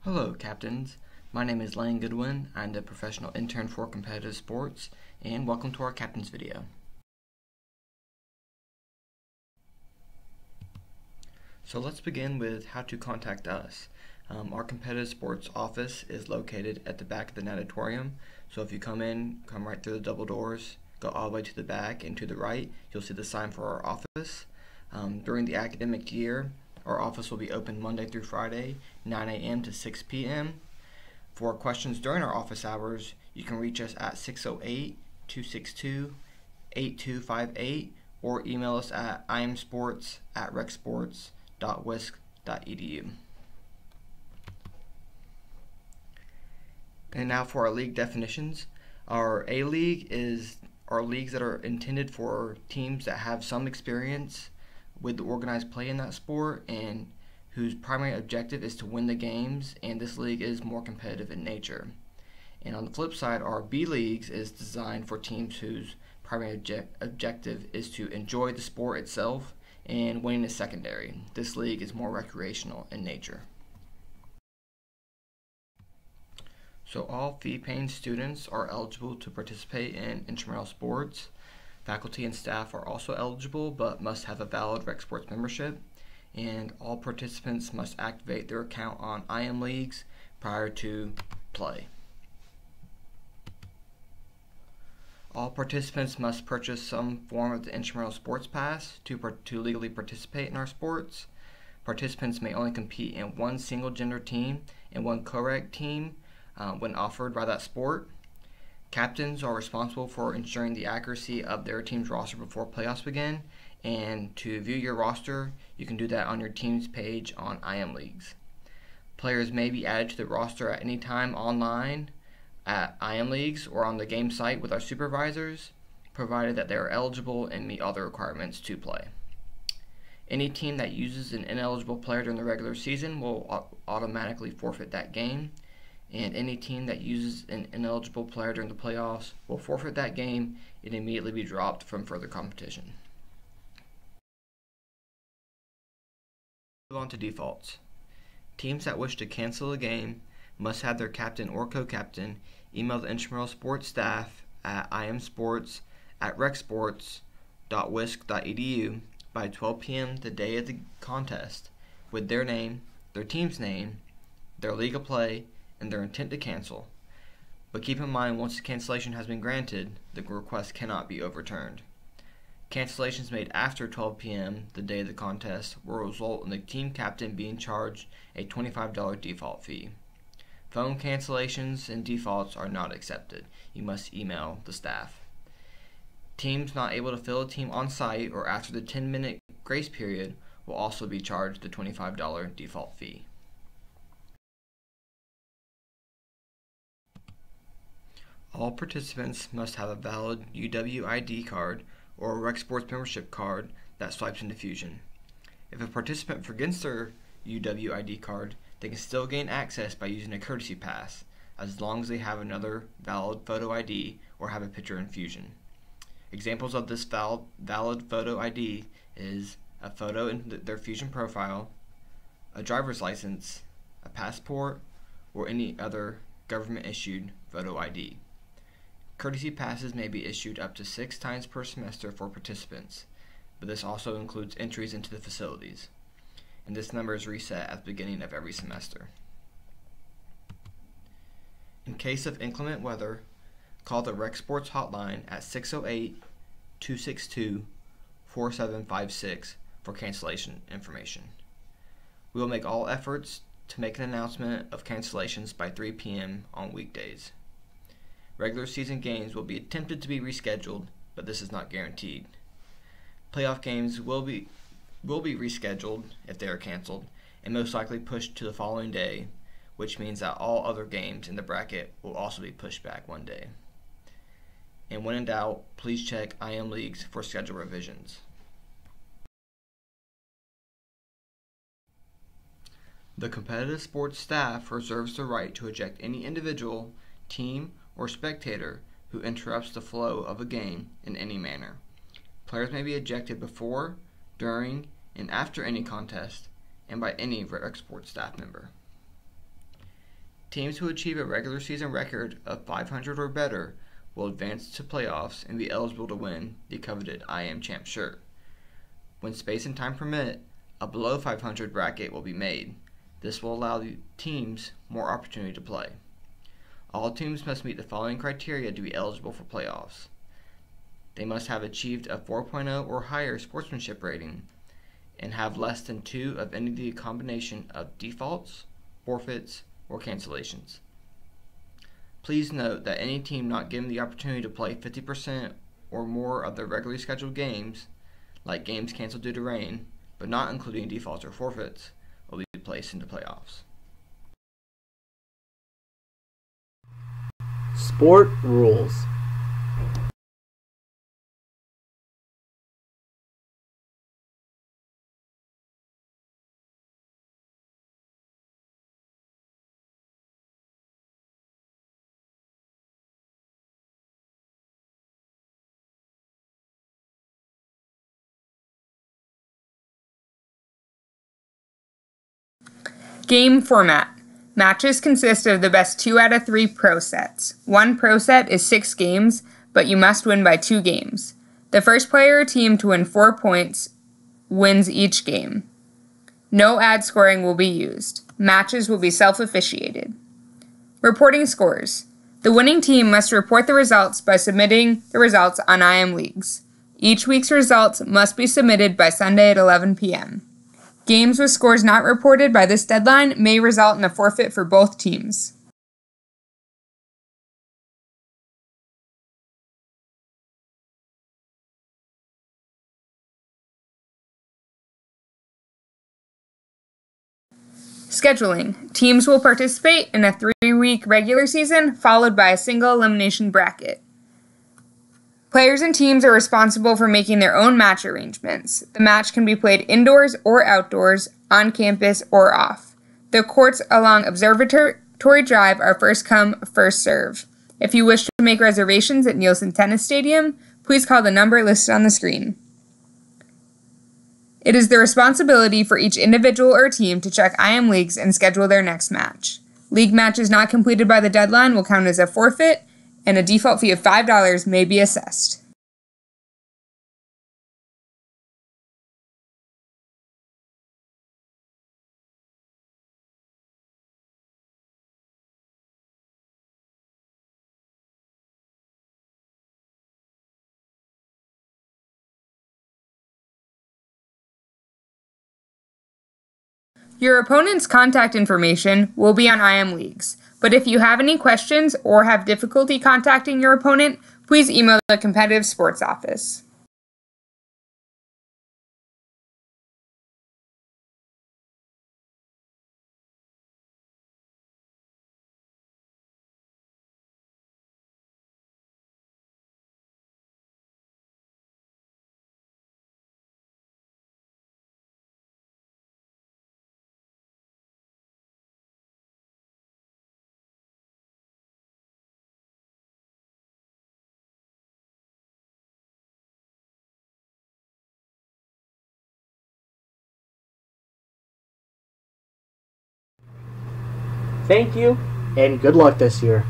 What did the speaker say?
Hello, captains. My name is Lane Goodwin. I'm the professional intern for competitive sports, and welcome to our captains video. So let's begin with how to contact us. Our competitive sports office is located at the back of the natatorium. So if you come right through the double doors, go all the way to the back and to the right, you'll see the sign for our office. During the academic year, our office will be open Monday through Friday, 9 a.m. to 6 p.m. For questions during our office hours, you can reach us at 608-262-8258 or email us at imsports@recsports.wisc.edu. And now for our league definitions. Our A-League are leagues that are intended for teams that have some experience with the organized play in that sport and whose primary objective is to win the games, and this league is more competitive in nature. And on the flip side, our B leagues is designed for teams whose primary objective is to enjoy the sport itself, and winning is secondary. This league is more recreational in nature. So all fee-paying students are eligible to participate in intramural sports. Faculty and staff are also eligible but must have a valid Rec Sports membership, and all participants must activate their account on IM Leagues prior to play. All participants must purchase some form of the intramural sports pass to legally participate in our sports. Participants may only compete in one single gender team and one co-rec team when offered by that sport. Captains are responsible for ensuring the accuracy of their team's roster before playoffs begin, and to view your roster, you can do that on your team's page on IM Leagues. Players may be added to the roster at any time online at IM Leagues or on the game site with our supervisors, provided that they are eligible and meet all the requirements to play. Any team that uses an ineligible player during the regular season will automatically forfeit that game, and any team that uses an ineligible player during the playoffs will forfeit that game and immediately be dropped from further competition. Move on to defaults. Teams that wish to cancel a game must have their captain or co-captain email the intramural sports staff at imsports@recsports.wisc.edu by 12 p.m. the day of the contest with their name, their team's name, their league of play, and their intent to cancel. But keep in mind, once the cancellation has been granted, the request cannot be overturned. Cancellations made after 12 p.m. the day of the contest will result in the team captain being charged a $25 default fee. Phone cancellations and defaults are not accepted. You must email the staff. Teams not able to fill a team on site or after the 10-minute grace period will also be charged the $25 default fee. All participants must have a valid UW ID card or a Rec Sports membership card that swipes into Fusion. If a participant forgets their UW ID card, they can still gain access by using a courtesy pass, as long as they have another valid photo ID or have a picture in Fusion. Examples of this valid photo ID is a photo in their Fusion profile, a driver's license, a passport, or any other government-issued photo ID. Courtesy passes may be issued up to 6 times per semester for participants, but this also includes entries into the facilities, and this number is reset at the beginning of every semester. In case of inclement weather, call the Rec Sports hotline at 608-262-4756 for cancellation information. We will make all efforts to make an announcement of cancellations by 3 p.m. on weekdays. Regular season games will be attempted to be rescheduled, but this is not guaranteed. Playoff games will be rescheduled if they are canceled, and most likely pushed to the following day, which means that all other games in the bracket will also be pushed back one day. And when in doubt, please check IM Leagues for schedule revisions. The competitive sports staff reserves the right to eject any individual, team, or spectator who interrupts the flow of a game in any manner. Players may be ejected before, during, and after any contest, and by any Rec Sports staff member. Teams who achieve a regular season record of 500 or better will advance to playoffs and be eligible to win the coveted I Am Champ shirt. When space and time permit, a below 500 bracket will be made. This will allow the teams more opportunity to play. All teams must meet the following criteria to be eligible for playoffs. They must have achieved a 4.0 or higher sportsmanship rating and have less than 2 of any of the combination of defaults, forfeits, or cancellations. Please note that any team not given the opportunity to play 50% or more of their regularly scheduled games, like games canceled due to rain, but not including defaults or forfeits, will be placed into playoffs. Sport rules. Game format. Matches consist of the best 2 out of 3 pro sets. 1 pro set is 6 games, but you must win by 2 games. The first player or team to win 4 points wins each game. No ad scoring will be used. Matches will be self-officiated. Reporting scores. The winning team must report the results by submitting the results on IM Leagues. Each week's results must be submitted by Sunday at 11 p.m. Games with scores not reported by this deadline may result in a forfeit for both teams. Scheduling. Teams will participate in a 3-week regular season followed by a single elimination bracket. Players and teams are responsible for making their own match arrangements. The match can be played indoors or outdoors, on campus or off. The courts along Observatory Drive are first come, first serve. If you wish to make reservations at Nielsen Tennis Stadium, please call the number listed on the screen. It is the responsibility for each individual or team to check IM Leagues and schedule their next match. League matches not completed by the deadline will count as a forfeit, and a default fee of $5 may be assessed. Your opponent's contact information will be on IM Leagues, but if you have any questions or have difficulty contacting your opponent, please email the Competitive Sports Office. Thank you, and good luck this year.